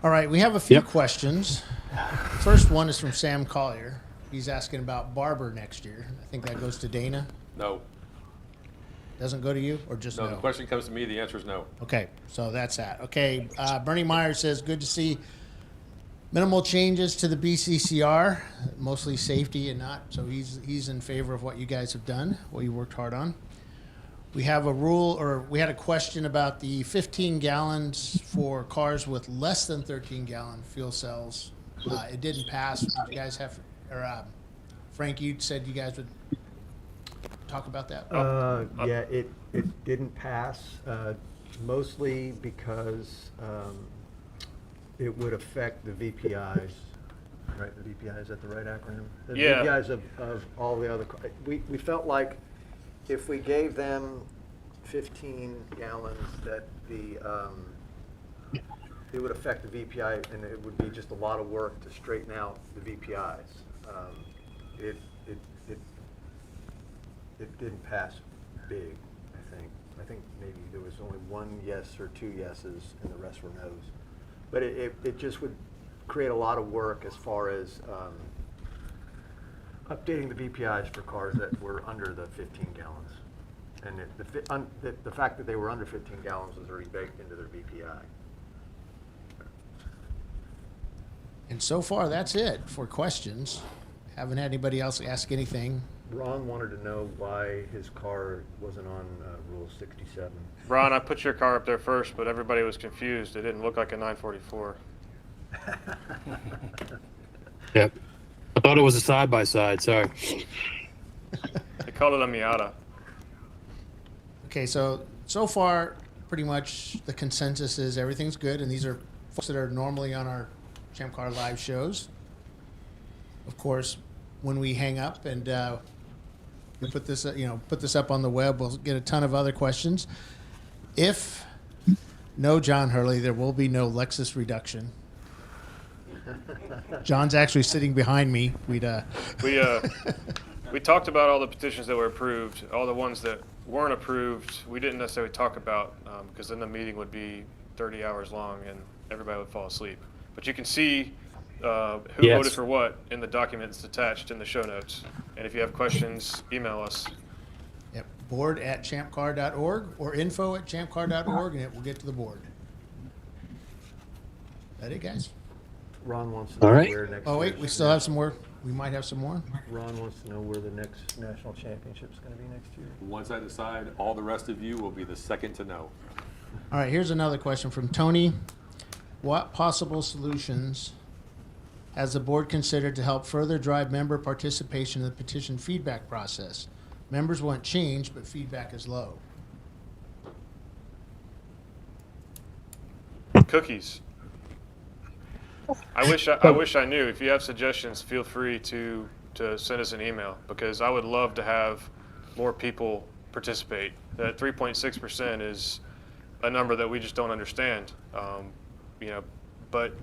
All right, we have a few questions. First one is from Sam Collier. He's asking about barber next year. I think that goes to Dana. No. Doesn't go to you, or just No, no? the question comes to me, the answer is no. Okay, so that's that. Okay, Bernie Meyer says, good to see minimal changes to the BCCR, mostly safety and not. So he's in favor of what you guys have done, what you worked hard on. We have a rule, or we had a question about the 15 gallons for cars with less than 13 gallon fuel cells. It didn't pass. Did you guys have, or Frank, you said you guys would talk about that? Yeah, it didn't pass, mostly because it would affect the VPIs, right? The VPI, is that the right acronym? The Yeah. VPIs of all the other, we felt like if we gave them 15 gallons, that it would affect the VPI, and it would be just a lot of work to straighten out the VPIs. It didn't pass big, I think. I think maybe there was only one yes or two yeses, and the rest were no's. But it just would create a lot of work as far as updating the VPIs for cars that were under the 15 gallons. And the fact that they were under 15 gallons was already baked into their VPI. And so far, that's it for questions. Haven't had anybody else ask anything. Ron wanted to know why his car wasn't on Rule 67. Ron, I put your car up there first, but everybody was confused. It didn't look like a 944. Yep. I thought it was a side-by-side, sorry. They called it a Miata. Okay, so far, pretty much the consensus is everything's good, and these are folks that are normally on our ChampCar Live shows. Of course, when we hang up and we put this up on the web, we'll get a ton of other questions. If no John Hurley, there will be no Lexus reduction. John's actually sitting behind me. We talked about all the petitions that were approved. All the ones that weren't approved, we didn't necessarily talk about because then the meeting would be 30 hours long and everybody would fall asleep. But you can see who Yes. voted for what in the documents attached in the show notes. And if you have questions, email us. Yep, board@champcar.org or info@champcar.org, and it will get to the board. That it, guys? Ron wants to know All right. where next Oh, wait, year's we still have some more. We might have some more. Ron wants to know where the next national championship's going to be next year. Once I decide, all the rest of you will be the second to know. All right, here's another question from Tony. What possible solutions has the board considered to help further drive member participation in the petition feedback process? Members want change, but feedback is low. Cookies. I wish I knew. If you have suggestions, feel free to send us an email because I would love to have more people participate. That 3.6% is a number that we just don't understand. But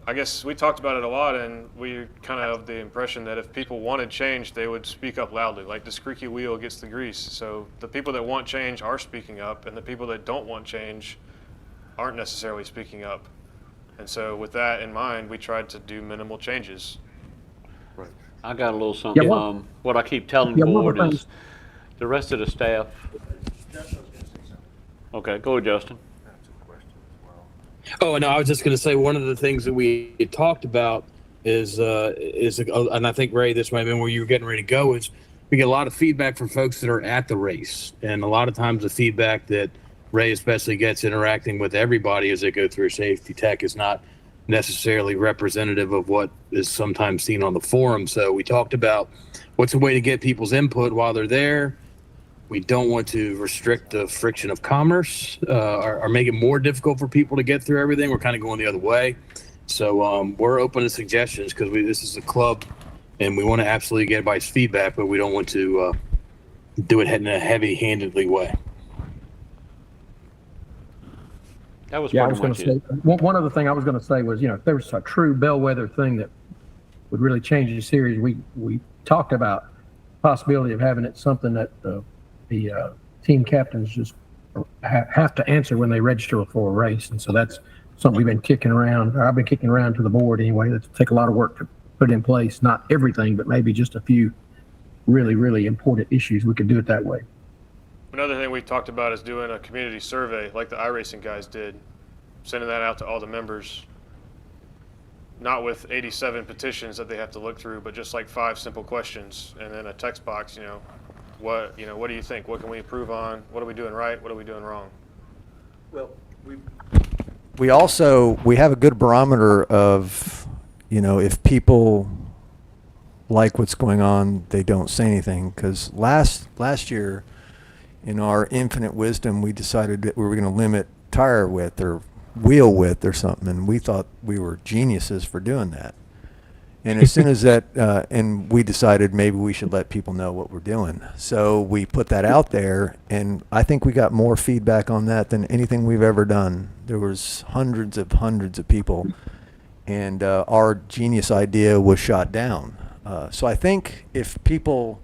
I guess we talked about it a lot, and we kind of have the impression that if people wanted change, they would speak up loudly, like the squeaky wheel gets the grease. So the people that want change are speaking up, and the people that don't want change aren't necessarily speaking up. And so with that in mind, we tried to do minimal changes. Right. I got a little something. Yeah, What I keep telling the Yeah, one board more is the rest of the staff. Okay, go ahead, Justin. Oh, no, I was just going to say one of the things that we had talked about is, and I think, Ray, this might have been where you were getting ready to go, is we get a lot of feedback from folks that are at the race. And a lot of times the feedback that Ray especially gets interacting with everybody as they go through safety tech is not necessarily representative of what is sometimes seen on the forum. So we talked about what's a way to get people's input while they're there. We don't want to restrict the friction of commerce or make it more difficult for people to get through everything. We're kind of going the other way. So we're open to suggestions because this is a club and we want to absolutely get everybody's feedback, but we don't want to do it in a heavy-handedly way. That was Yeah, I pretty was going much to it. say, one other thing I was going to say was, if there was a true bellwether thing that would really change the series, we talked about possibility of having it something that the team captains just have to answer when they register for a race. And so that's something we've been kicking around, or I've been kicking around to the board anyway. That's take a lot of work to put in place. Not everything, but maybe just a few really, really important issues. We could do it that way. Another thing we talked about is doing a community survey like the iRacing guys did, sending that out to all the members, not with 87 petitions that they have to look through, but just like 5 simple questions and then a text box, what do you think? What can we improve on? What are we doing right? What are we doing wrong? Well, we have a good barometer of, if people like what's going on, they don't say anything. Because last year, in our infinite wisdom, we decided that we were going to limit tire width or wheel width or something, and we thought we were geniuses for doing that. And as soon as that, and we decided maybe we should let people know what we're doing. So we put that out there, and I think we got more feedback on that than anything we've ever done. There was hundreds of people, and our genius idea was shot down. So I think if people,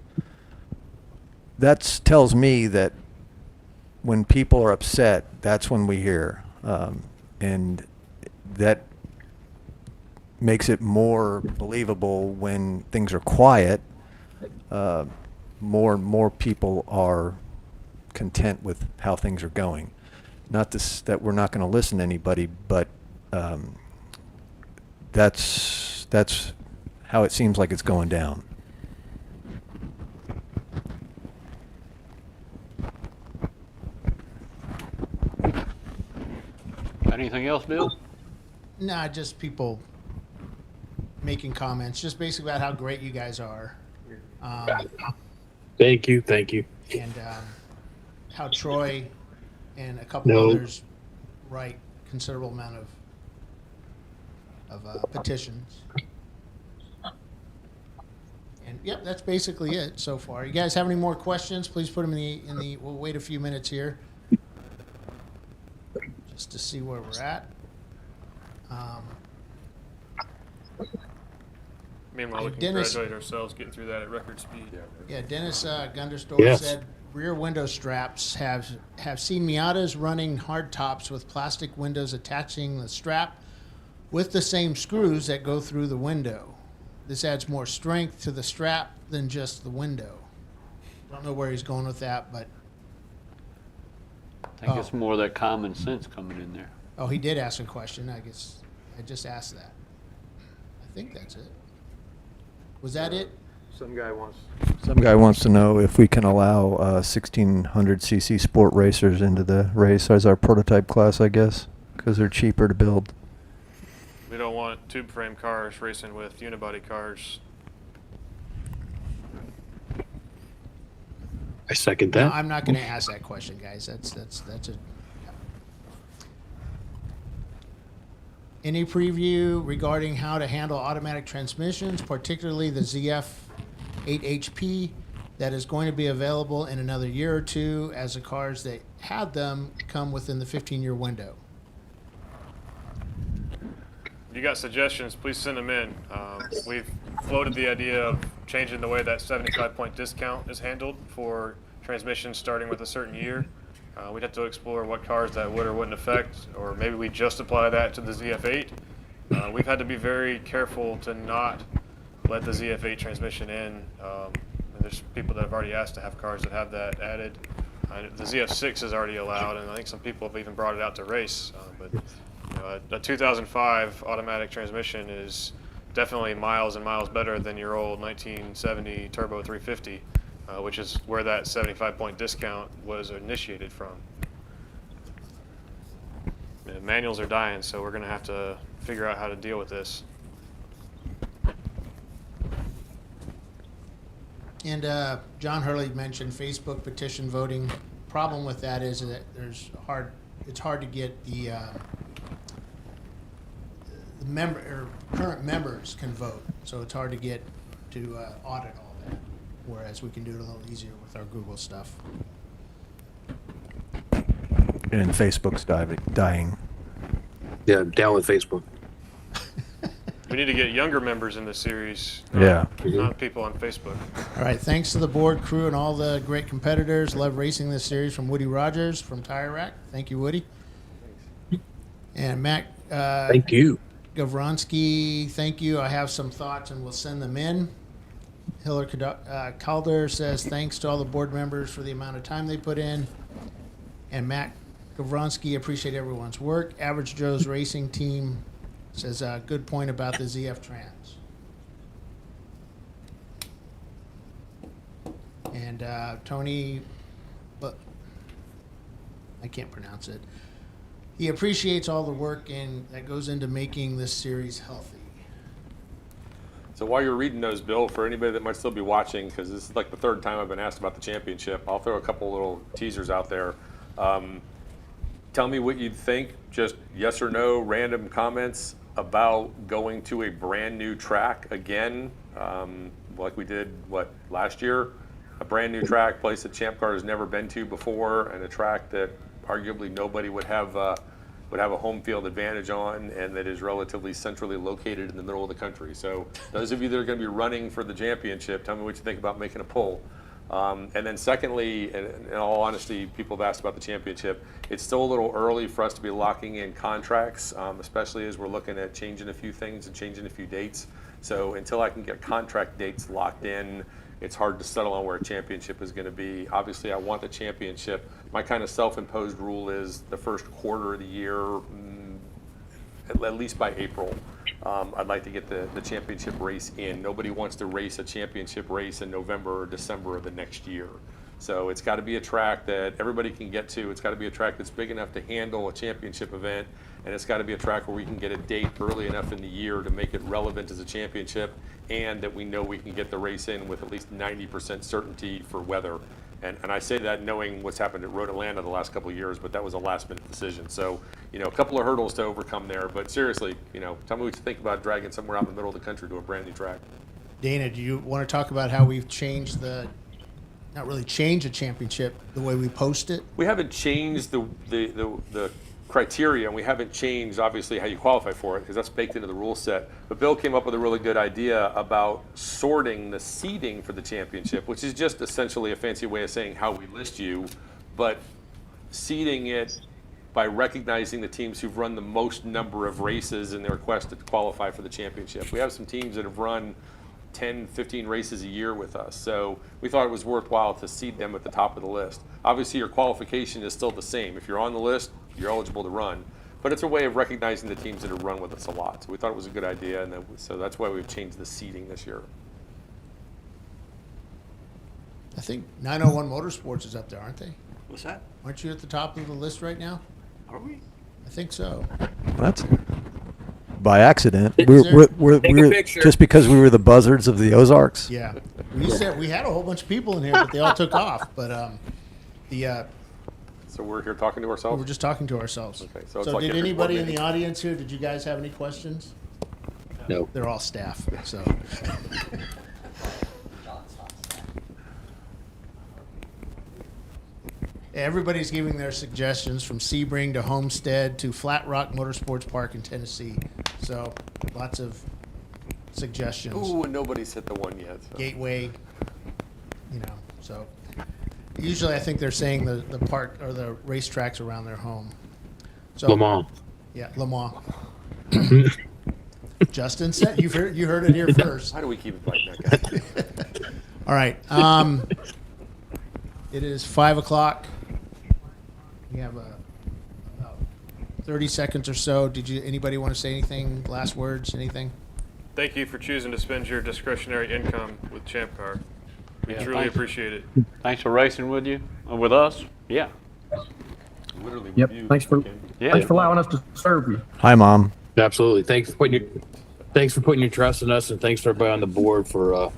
that tells me that when people are upset, that's when we hear. And that makes it more believable when things are quiet. More people are content with how things are going. Not that we're not going to listen to anybody, but that's how it seems like it's going down. Anything else, Bill? Nah, just people making comments, just basically about how great you guys are. Thank you. And how Troy and a couple others write considerable amount of petitions. And yep, that's basically it so far. You guys have any more questions? Please put them in the. We'll wait a few minutes here, just to see where we're at. Meanwhile, we can Dennis- congratulate ourselves getting through that at record speed. Yeah, Dennis Gundersdorf said rear window straps have seen Miatas running hard tops with plastic windows attaching the strap with the same screws that go through the window. This adds more strength to the strap than just the window. Don't know where he's going with that, but I think it's more of that common sense coming in there. oh, he did ask a question. I guess I just asked that. I think that's it. Was that it? Some guy wants to know if we can allow 1600cc sport racers into the race as our prototype class, I guess, because they're cheaper to build. We don't want tube frame cars racing with unibody cars. I second No, that. I'm not going to ask that question, guys. That's a. Any preview regarding how to handle automatic transmissions, particularly the ZF 8HP, that is going to be available in another year or two, as the cars that had them come within the 15-year window? If you got suggestions, please send them in. We've floated the idea of changing the way that 75-point discount is handled for transmissions starting with a certain year. We'd have to explore what cars that would or wouldn't affect, or maybe we just apply that to the ZF8. We've had to be very careful to not let the ZF8 transmission in. And there's people that have already asked to have cars that have that added. The ZF6 is already allowed, and I think some people have even brought it out to race. But a 2005 automatic transmission is definitely miles and miles better than your old 1970 turbo 350. Which is where that 75-point discount was initiated from. Manuals are dying, so we're going to have to figure out how to deal with this. And John Hurley mentioned Facebook petition voting. Problem with that is that it's hard to get the current members can vote, so it's hard to get to audit all that. Whereas we can do it a little easier with our Google stuff. And Facebook's dying. Yeah, down with Facebook. We need to get younger members in the series. Yeah. Not people on Facebook. All right. Thanks to the board, crew, and all the great competitors. Love racing this series from Woody Rodgers from Tire Rack. Thank you, Woody. And Matt Thank you. Gavronsky, thank you. I have some thoughts and we'll send them in. Hiller Calder says thanks to all the board members for the amount of time they put in. And Matt Gavronsky, appreciate everyone's work. Average Joe's Racing Team says good point about the ZF Trans. And Tony, but I can't pronounce it. He appreciates all the work that goes into making this series healthy. So while you're reading those, Bill, for anybody that might still be watching, because this is like the third time I've been asked about the championship, I'll throw a couple little teasers out there. Tell me what you'd think, just yes or no, random comments about going to a brand new track again, like we did, last year? A brand new track, place that ChampCar has never been to before, and a track that arguably nobody would have a home field advantage on, and that is relatively centrally located in the middle of the country. So those of you that are going to be running for the championship, tell me what you think about making a poll. And then secondly, in all honesty, people have asked about the championship. It's still a little early for us to be locking in contracts, especially as we're looking at changing a few things and changing a few dates. So until I can get contract dates locked in, it's hard to settle on where a championship is going to be. Obviously, I want the championship. My kind of self-imposed rule is the first quarter of the year, at least by April. I'd like to get the championship race in. Nobody wants to race a championship race in November or December of the next year. So it's got to be a track that everybody can get to. It's got to be a track that's big enough to handle a championship event, and it's got to be a track where we can get a date early enough in the year to make it relevant as a championship, and that we know we can get the race in with at least 90% certainty for weather. And I say that knowing what's happened at Road Atlanta the last couple of years, but that was a last-minute decision. So, a couple of hurdles to overcome there. But seriously, tell me what you think about dragging somewhere out in the middle of the country to a brand new track. Dana, do you want to talk about how we've changed not really changed the championship, the way we post it? We haven't changed the criteria, and we haven't changed, obviously, how you qualify for it, because that's baked into the rule set. But Bill came up with a really good idea about sorting the seeding for the championship, which is just essentially a fancy way of saying how we list you, but seeding it by recognizing the teams who've run the most number of races in their quest to qualify for the championship. We have some teams that have run 10, 15 races a year with us. So we thought it was worthwhile to seed them at the top of the list. Obviously, your qualification is still the same. If you're on the list, you're eligible to run. But it's a way of recognizing the teams that have run with us a lot. So we thought it was a good idea, and so that's why we've changed the seeding this year. I think 901 Motorsports is up there, aren't they? What's that? Aren't you at the top of the list right now? Are we? I think so. That's by accident. Take We're a picture. just because we were the buzzards of the Ozarks. Yeah. We had a whole bunch of people in here, but they all took off. But So we're here talking to we ourselves? were just talking to ourselves. Okay, so it's like did every anybody board in the meeting. audience here, did you guys have any questions? No. They're all staff, so. Everybody's giving their suggestions from Sebring to Homestead to Flat Rock Motorsports Park in Tennessee. So lots of suggestions. Ooh, and nobody's hit the one yet. So. Gateway, so usually I think they're saying the park or the racetracks around their home. So Le Mans. Yeah, Le Mans. Justin said you heard it here first. Why do we keep inviting that guy? All right. It is 5:00. We have about 30 seconds or so. Anybody want to say anything? Last words? Anything? Thank you for choosing to spend your discretionary income with ChampCar. We Yeah, truly thanks. appreciate it. Thanks for racing with you, with us. Yeah. Literally Yep. with you. Thanks for Yeah. allowing us to serve you. Hi, Mom. Absolutely. Thanks for putting your trust in us, and thanks to everybody on the board for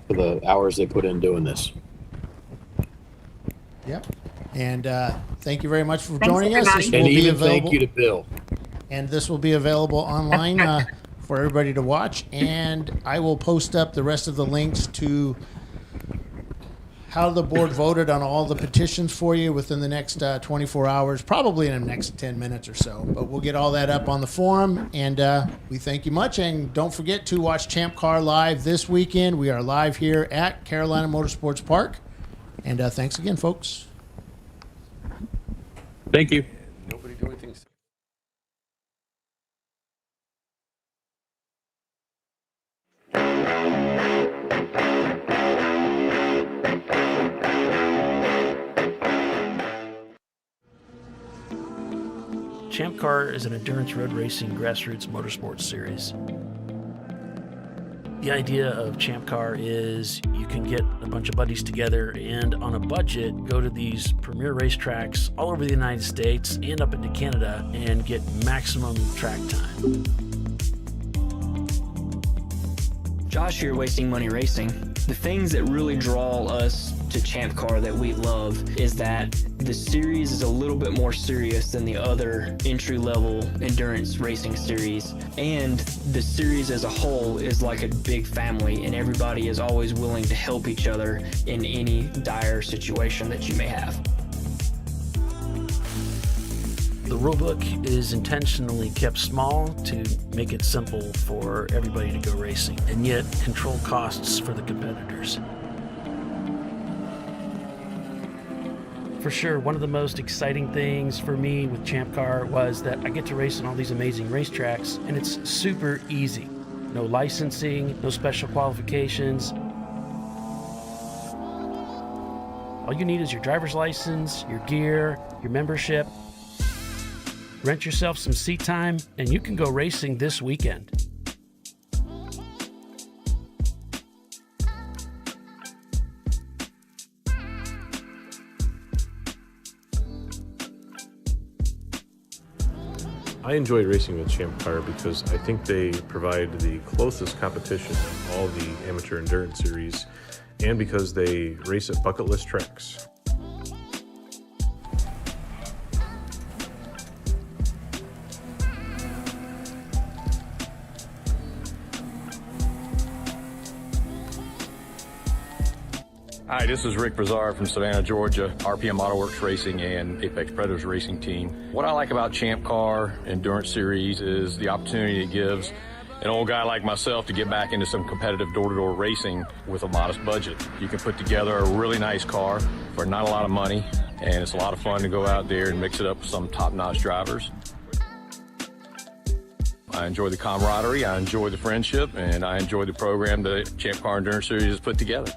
the hours they put in doing this. Yep. And thank you very much for Thanks, joining us. This everybody. And will be even available. thank you to Bill. And this will be available online for everybody to watch. And I will post up the rest of the links to how the board voted on all the petitions for you within the next 24 hours, probably in the next 10 minutes or so. But we'll get all that up on the forum, and we thank you much. And don't forget to watch ChampCar Live this weekend. We are live here at Carolina Motorsports Park. And thanks again, folks. Thank you. Nobody do anything. ChampCar is an endurance road racing grassroots motorsports series. The idea of ChampCar is you can get a bunch of buddies together and on a budget go to these premier racetracks all over the United States and up into Canada and get maximum track time. Josh here, Wasting Money Racing. The things that really draw us to ChampCar that we love is that the series is a little bit more serious than the other entry-level endurance racing series. And the series as a whole is like a big family, and everybody is always willing to help each other in any dire situation that you may have. The rulebook is intentionally kept small to make it simple for everybody to go racing, and yet control costs for the competitors. For sure, one of the most exciting things for me with ChampCar was that I get to race on all these amazing racetracks, and it's super easy. No licensing, no special qualifications. All you need is your driver's license, your gear, your membership. Rent yourself some seat time, and you can go racing this weekend. I enjoy racing with ChampCar because I think they provide the closest competition of all the amateur endurance series, and because they race at bucket list tracks. Hi, this is Rick Brazar from Savannah, Georgia, RPM AutoWorks Racing and Apex Predators Racing Team. What I like about ChampCar Endurance Series is the opportunity it gives an old guy like myself to get back into some competitive door-to-door racing with a modest budget. You can put together a really nice car for not a lot of money, and it's a lot of fun to go out there and mix it up with some top-notch drivers. I enjoy the camaraderie, I enjoy the friendship, and I enjoy the program that ChampCar Endurance Series has put together.